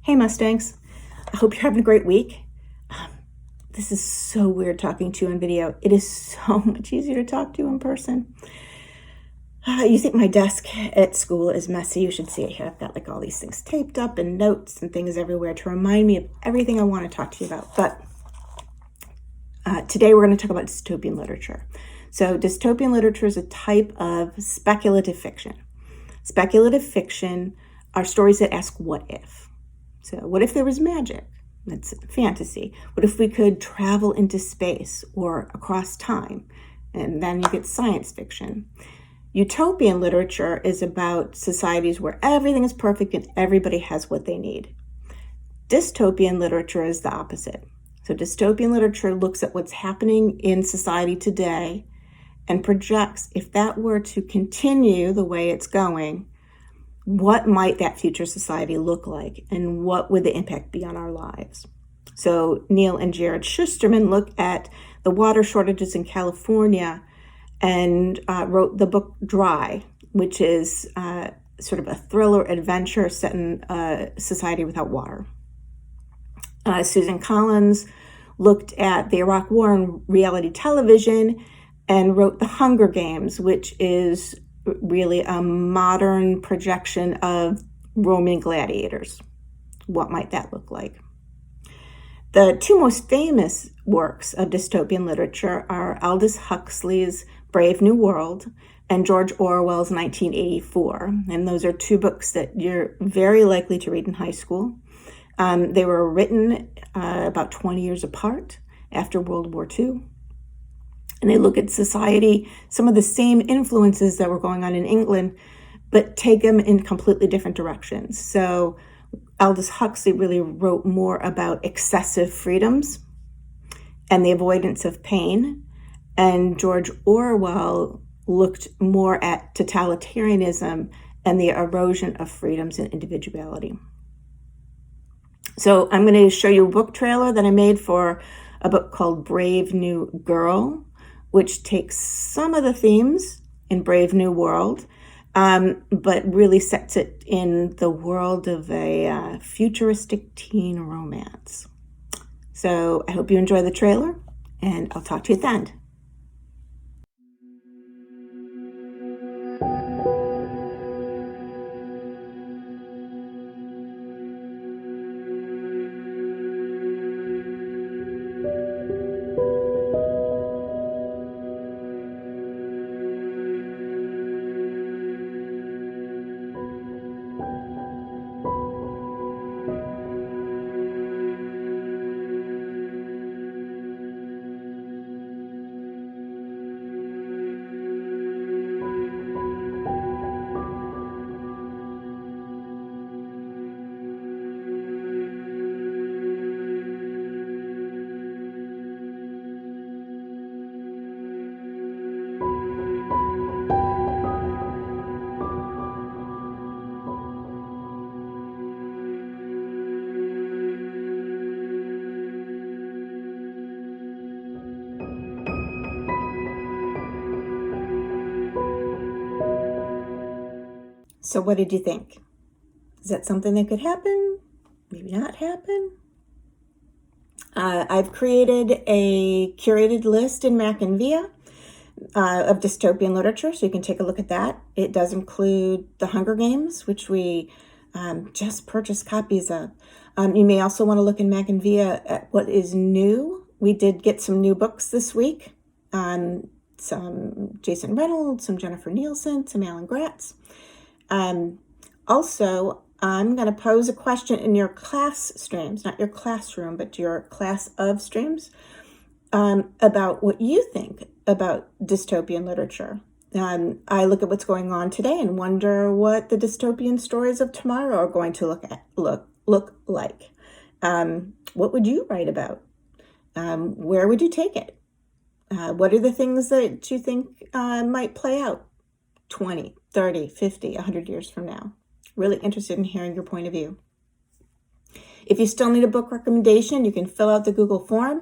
Hey Mustangs, I hope you're having a great week. Um, this is so weird talking to you on video. It is so much easier to talk to you in person. You think my desk at school is messy. You should see it here. I've got like all these things taped up and notes and things everywhere to remind me of everything I want to talk to you about. But today we're going to talk about dystopian literature. So dystopian literature is a type of speculative fiction. Speculative fiction are stories that ask what if. So what if there was magic? That's fantasy. What if we could travel into space or across time? And then you get science fiction. Utopian literature is about societies where everything is perfect and everybody has what they need. Dystopian literature is the opposite. So dystopian literature looks at what's happening in society today and projects, if that were to continue the way it's going, what might that future society look like and what would the impact be on our lives? So Neil and Jared Shusterman look at the water shortages in California and wrote the book Dry, which is sort of a thriller adventure set in a society without water. Susan Collins looked at the Iraq War and reality television and wrote The Hunger Games, which is really a modern projection of Roman gladiators. What might that look like? The two most famous works of dystopian literature are Aldous Huxley's Brave New World and George Orwell's 1984. And those are two books that you're very likely to read in high school. They were written about 20 years apart after World War II. And they look at society, some of the same influences that were going on in England, but take them in completely different directions. So Aldous Huxley really wrote more about excessive freedoms and the avoidance of pain. And George Orwell looked more at totalitarianism and the erosion of freedoms and individuality. So I'm going to show you a book trailer that I made for a book called Brave New Girl, which takes some of the themes in Brave New World, but really sets it in the world of a futuristic teen romance. So I hope you enjoy the trailer, and I'll talk to you at the end. So what did you think? Is that something that could happen? Maybe not happen? I've created a curated list in Mac and Via of dystopian literature, so you can take a look at that. It does include The Hunger Games, which we just purchased copies of. You may also want to look in Mac and Via at what is new. We did get some new books this week. Some Jason Reynolds, some Jennifer Nielsen, some Alan Gratz. Also, I'm going to pose a question in your class streams, not your classroom, but your class of streams, about what you think about dystopian literature. I look at what's going on today and wonder what the dystopian stories of tomorrow are going to look like. What would you write about? Where would you take it? What are the things that you think might play out 20, 30, 50, 100 years from now? Really interested in hearing your point of view. If you still need a book recommendation, you can fill out the Google form,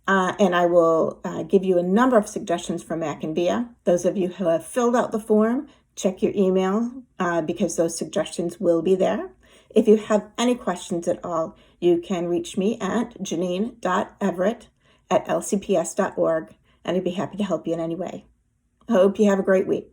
and I will give you a number of suggestions from Mac and Via. Those of you who have filled out the form, check your email because those suggestions will be there. If you have any questions at all, you can reach me at janine.everett@lcps.org, and I'd be happy to help you in any way. I hope you have a great week.